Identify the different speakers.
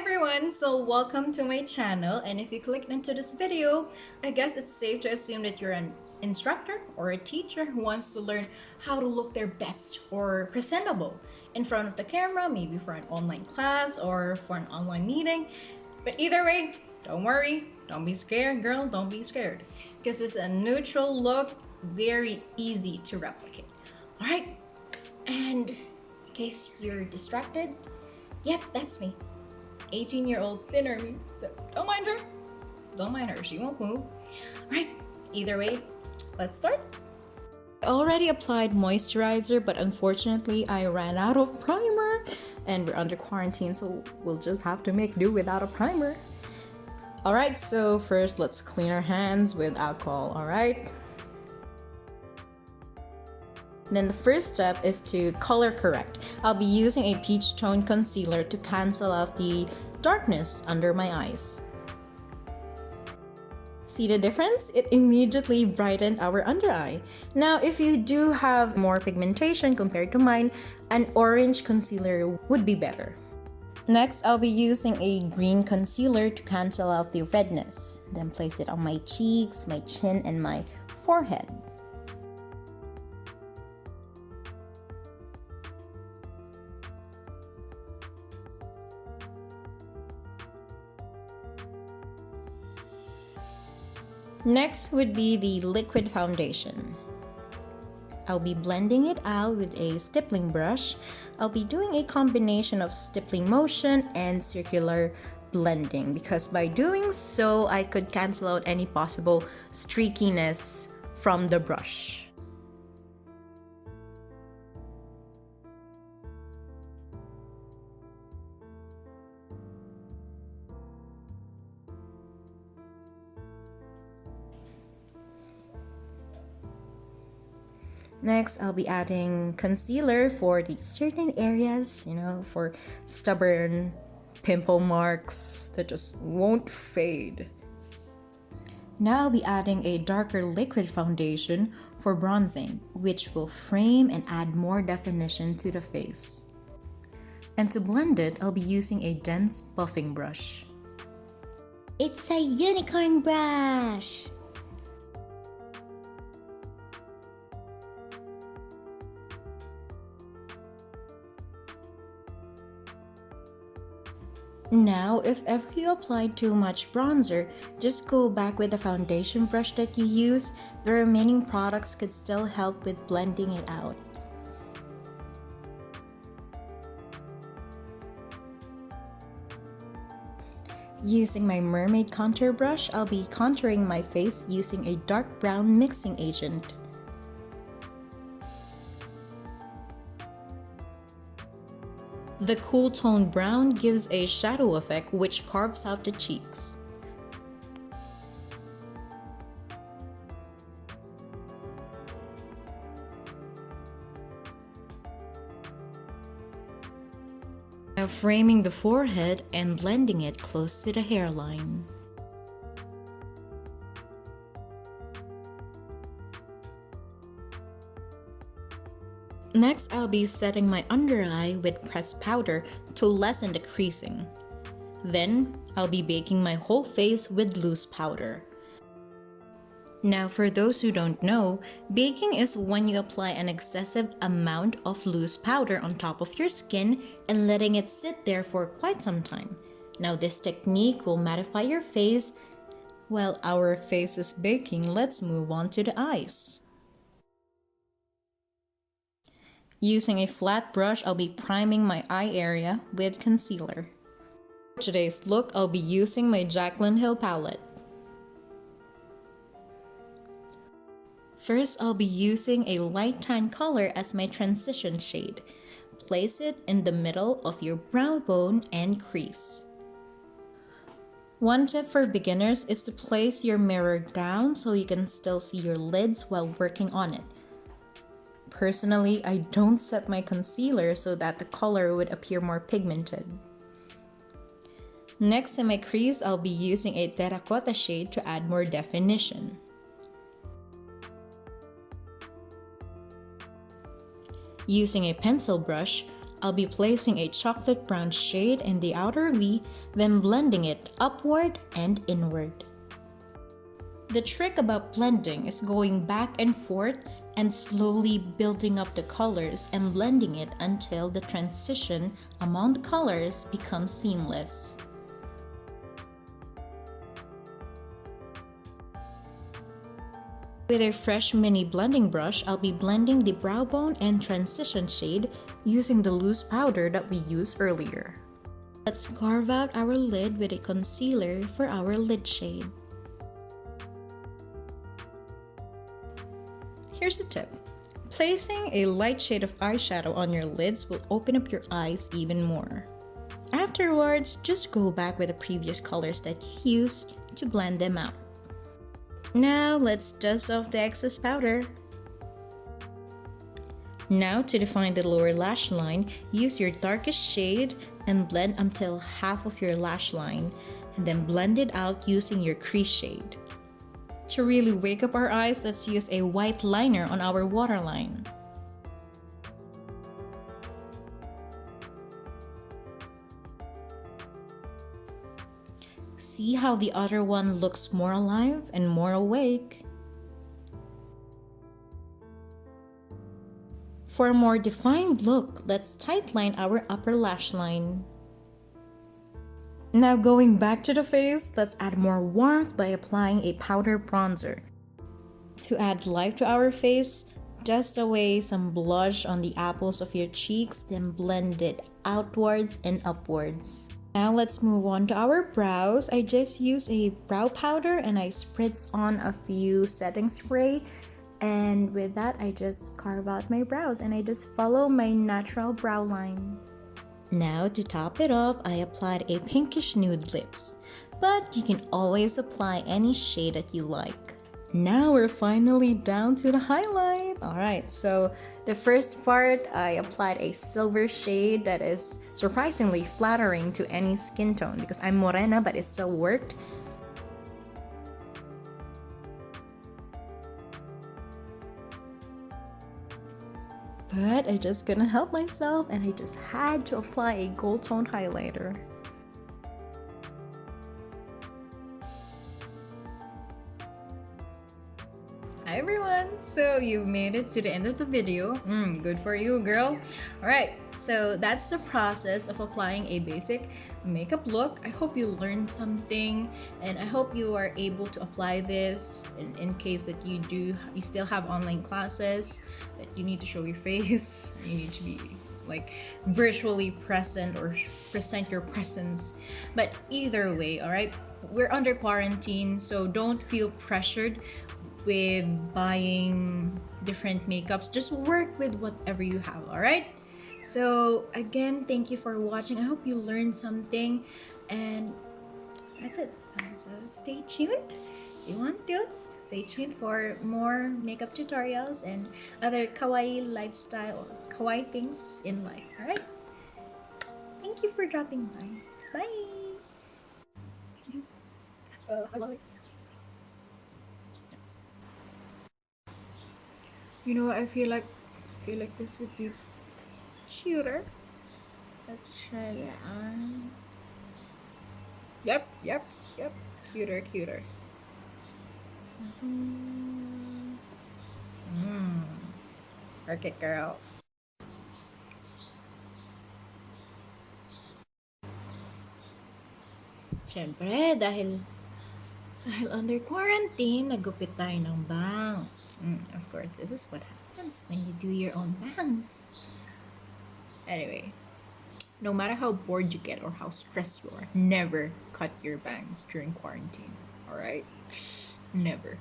Speaker 1: everyone, so welcome to my channel, and if you clicked into this video, I guess it's safe to assume that you're an instructor or a teacher who wants to learn how to look their best or presentable in front of the camera, maybe for an online class or for an online meeting. But either way, don't worry, don't be scared, girl, don't be scared, because it's a neutral look, very easy to replicate. All right, and in case you're distracted, yep, that's me. 18-year-old thinner me, so don't mind her. Don't mind her, she won't move. Right, either way, let's start. I already applied moisturizer, but unfortunately I ran out of primer and we're under quarantine, so we'll just have to make do without a primer. All right, so first let's clean our hands with alcohol, all right? Then the first step is to color correct. I'll be using a peach tone concealer to cancel out the darkness under my eyes. See the difference? It immediately brightened our under eye. Now, if you do have more pigmentation compared to mine, an orange concealer would be better. Next, I'll be using a green concealer to cancel out the redness. Then place it on my cheeks, my chin, and my forehead. Next would be the liquid foundation. I'll be blending it out with a stippling brush. I'll be doing a combination of stippling motion and circular blending because by doing so, I could cancel out any possible streakiness from the brush. Next, I'll be adding concealer for the certain areas, for stubborn pimple marks that just won't fade. Now I'll be adding a darker liquid foundation for bronzing, which will frame and add more definition to the face. And to blend it, I'll be using a dense buffing brush. It's a unicorn brush! Now, if ever you apply too much bronzer, just go back with the foundation brush that you use. The remaining products could still help with blending it out. Using my mermaid contour brush, I'll be contouring my face using a dark brown mixing agent. The cool tone brown gives a shadow effect which carves out the cheeks. Now framing the forehead and blending it close to the hairline. Next, I'll be setting my under eye with pressed powder to lessen the creasing. Then, I'll be baking my whole face with loose powder. Now, for those who don't know, baking is when you apply an excessive amount of loose powder on top of your skin and letting it sit there for quite some time. Now, this technique will mattify your face. While our face is baking, let's move on to the eyes. Using a flat brush, I'll be priming my eye area with concealer. For today's look, I'll be using my Jaclyn Hill palette. First, I'll be using a light tan color as my transition shade. Place it in the middle of your brow bone and crease. One tip for beginners is to place your mirror down so you can still see your lids while working on it. Personally, I don't set my concealer so that the color would appear more pigmented. Next, in my crease, I'll be using a terracotta shade to add more definition. Using a pencil brush, I'll be placing a chocolate brown shade in the outer V, then blending it upward and inward. The trick about blending is going back and forth and slowly building up the colors and blending it until the transition among the colors becomes seamless. With a fresh mini blending brush, I'll be blending the brow bone and transition shade using the loose powder that we used earlier. Let's carve out our lid with a concealer for our lid shade. Here's a tip. Placing a light shade of eyeshadow on your lids will open up your eyes even more. Afterwards, just go back with the previous colors that you used to blend them out. Now let's dust off the excess powder. Now to define the lower lash line, use your darkest shade and blend until half of your lash line, and then blend it out using your crease shade. To really wake up our eyes, let's use a white liner on our waterline. See how the other one looks more alive and more awake? For a more defined look, let's tightline our upper lash line. Now going back to the face, let's add more warmth by applying a powder bronzer. To add life to our face, dust away some blush on the apples of your cheeks, then blend it outwards and upwards. Now let's move on to our brows. I just use a brow powder and I spritz on a few setting spray, and with that I just carve out my brows and I just follow my natural brow line. Now to top it off, I applied a pinkish nude lips, but you can always apply any shade that you like. Now we're finally down to the highlight. Alright, so the first part, I applied a silver shade that is surprisingly flattering to any skin tone because I'm morena, but it still worked. But I just couldn't help myself and I just had to apply a gold tone highlighter. Hi everyone! So you've made it to the end of the video. Good for you, girl. Alright, so that's the process of applying a basic makeup look. I hope you learned something and I hope you are able to apply this in case that you still have online classes that you need to show your face. You need to be like virtually present or present your presence. But either way, alright, we're under quarantine, so don't feel pressured with buying different makeups. Just work with whatever you have. All right, so again, thank you for watching. I hope you learned something and that's it. So stay tuned if you want to. Stay tuned for more makeup tutorials and other kawaii lifestyle kawaii things in life. All right, thank you for dropping by. Bye. Hello. You know, I feel like this would be cuter. Let's try it on. Yep. Cuter. Okay, girl. Siyempre, dahil under quarantine, nagupit tayo ng bangs. Of course, this is what happens when you do your own bangs. Anyway, no matter how bored you get or how stressed you are, never cut your bangs during quarantine. Alright? Never.